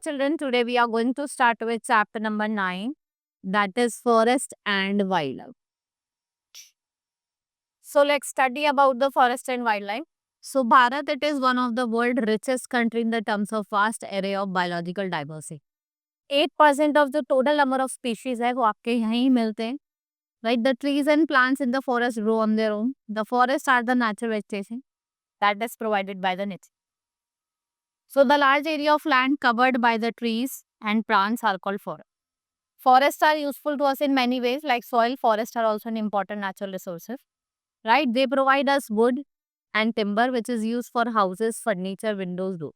children, today we are going to start with chapter number 9, that is forest and wildlife. So let's study about the forest and wildlife. So Bharat, it is one of the world's richest country in the terms of vast array of biological diversity. 8% of the total number of species है वो आपके यहाँ ही मिलते हैं. Right, the trees and plants in the forest grow on their own. The forests are the natural vegetation that is provided by the nature. So the large area of land covered by the trees and plants are called forest. Forests are useful to us in many ways, like soil. Forests are also an important natural resources, right? They provide us wood and timber, which is used for houses, furniture, windows, doors.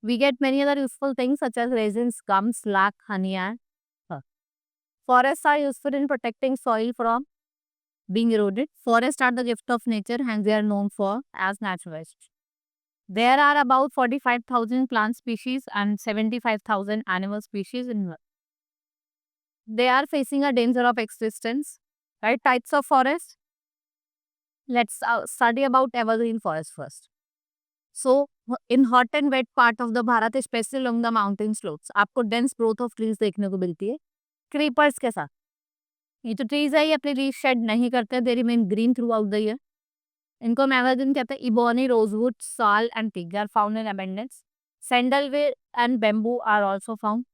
We get many other useful things such as resins, gums, lac, honey, and fur. Forests are useful in protecting soil from being eroded. Forests are the gift of nature, and they are known for as natural vegetation. There are about 45,000 plant species and 75,000 animal species in world. They are facing a danger of existence. Right? Types of forest. Let's study about evergreen forest first. So, in hot and wet part of the Bharat, especially along the mountain slopes, आपको dense growth of trees देखने को मिलती है. Creepers के साथ. ये जो trees है ये अपने leaves shed नहीं करते. They remain green throughout the year. इनको हम evergreen कहते हैं. Ebony, rosewood, sal and teak are found in abundance. Sandalwood and bamboo are also found.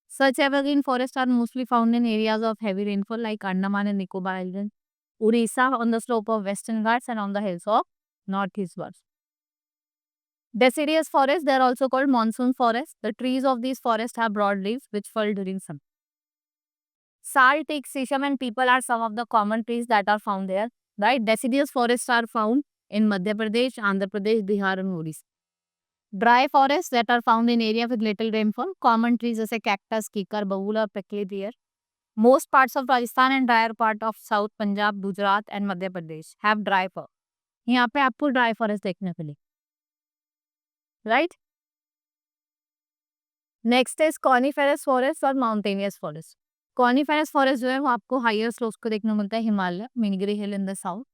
Such evergreen forests are mostly found in areas of heavy rainfall like Andaman and Nicobar Islands, Orissa on the slope of Western Ghats and on the hills of Northeast Ghats. Deciduous forests, they are also called monsoon forests. The trees of these forests have broad leaves which fall during summer. Sal, teak, sisam and peepal are some of the common trees that are found there. Right? Deciduous forests are found in Madhya Pradesh, Andhra Pradesh, Bihar and Orissa. Dry forests that are found in area with little rainfall. Common trees जैसे cactus, kikar, baul और prickly pear. Most parts of Rajasthan and drier part of South Punjab, Gujarat and Madhya Pradesh have dry forest. यहाँ पे आपको dry forest देखने को मिलेगी. Right? Next is coniferous forest और mountainous forest. Coniferous forest जो है वो आपको higher slopes को देखने को मिलता है. Himalaya, Nilgiri Hill in the south.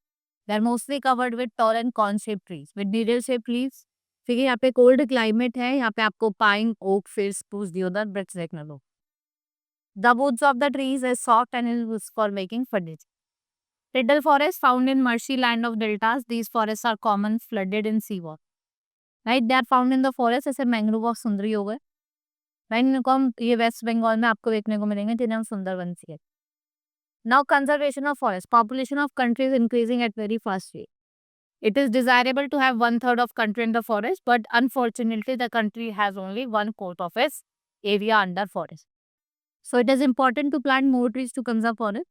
They are mostly covered with tall and cone-shaped trees with needle-shaped leaves. फिर यहाँ पे कोल्ड क्लाइमेट है. यहाँ पे आपको पाइन, ओक, फिर स्प्रूस, देवदार, ब्रिक्स देखने को. The woods of the trees is soft and is used for making furniture. Tidal forest found in marshy land of deltas. These forests are common flooded in seawater. Right? They are found in the forest जैसे mangrove of सुंदरी हो गए. Right, इनको हम ये waste Bengal में आपको देखने को मिलेंगे जिन्हें हम सुंदरवन से. Now conservation of forest. Population of country is increasing at very fast rate. It is desirable to have 1/3 of country in the forest, but unfortunately the country has only 1/4 of its area under forest. So it is important to plant more trees to conserve forest.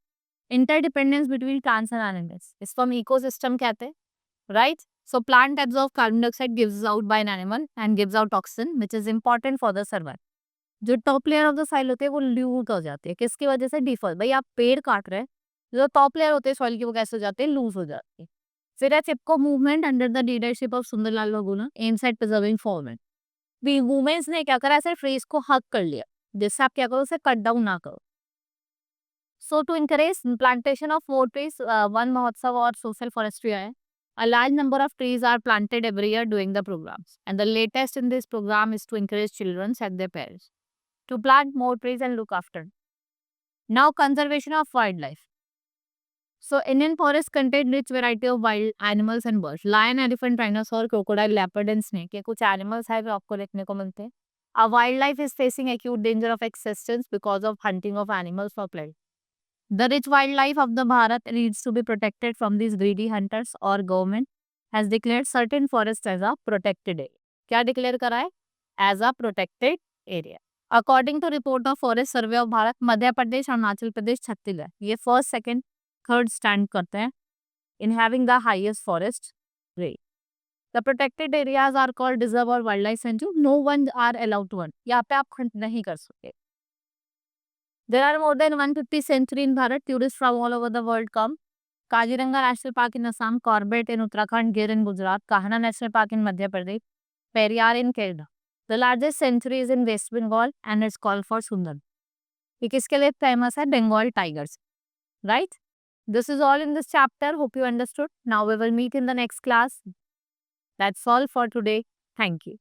Interdependence between plants and animals. इसको हम ecosystem कहते हैं, right? So plant absorb carbon dioxide gives out by an animal and gives out oxygen, which is important for the survival. जो top layer of the soil होते हैं वो loose हो जाती है. किसकी वजह से? डिफॉल्ट. भाई आप पेड़ काट रहे हैं, जो टॉप लेयर होते हैं सॉइल की वो कैसे हो जाते हैं? लूज हो जाती है. फिर है Chipko movement under the leadership of Sunderlal Bahuguna aims at preserving format. Women's ने क्या करा? ऐसे फ्रेज को हक कर लिया जिससे आप क्या करो? उसे कट डाउन ना करो. So to encourage plantation of more trees, Van Mahotsav और सोशल फॉरेस्ट्री है. A large number of trees are planted every year during the programs, and the latest in this program is to encourage children and their parents to plant more trees and look after. Now, conservation of wildlife. So, Indian forests contain rich variety of wild animals and birds. Lion, elephant, rhinoceros, crocodile, leopard and snake. ये कुछ animals हैं जो आपको देखने को मिलते हैं. Our wildlife is facing acute danger of extinction because of hunting of animals for prey. The rich wildlife of the Bharat needs to be protected from these greedy hunters. Or government has declared certain forests as a protected area. क्या declare करा है? As a protected area. According to report of Forest Survey of Bharat, Madhya Pradesh, Arunachal Pradesh, Chhattisgarh ये first, second, third stand करते हैं in having the highest forest rate. The protected areas are called reserve or wildlife sanctuary. No one are allowed to hunt. यहाँ पे आप hunt नहीं कर सकते. There are more than 150 sanctuary in Bharat. Tourists from all over the world come. Kaziranga National Park in Assam, Corbett in Uttarakhand, Gir in Gujarat, Kahana National Park in Madhya Pradesh, Periyar in Kerala. The largest sanctuary is in West Bengal and it's called for Sundarban. ये किसके लिए famous है? Bengal tigers. Right? This is all in this chapter. Hope you understood. Now we will meet in the next class. That's all for today. Thank you.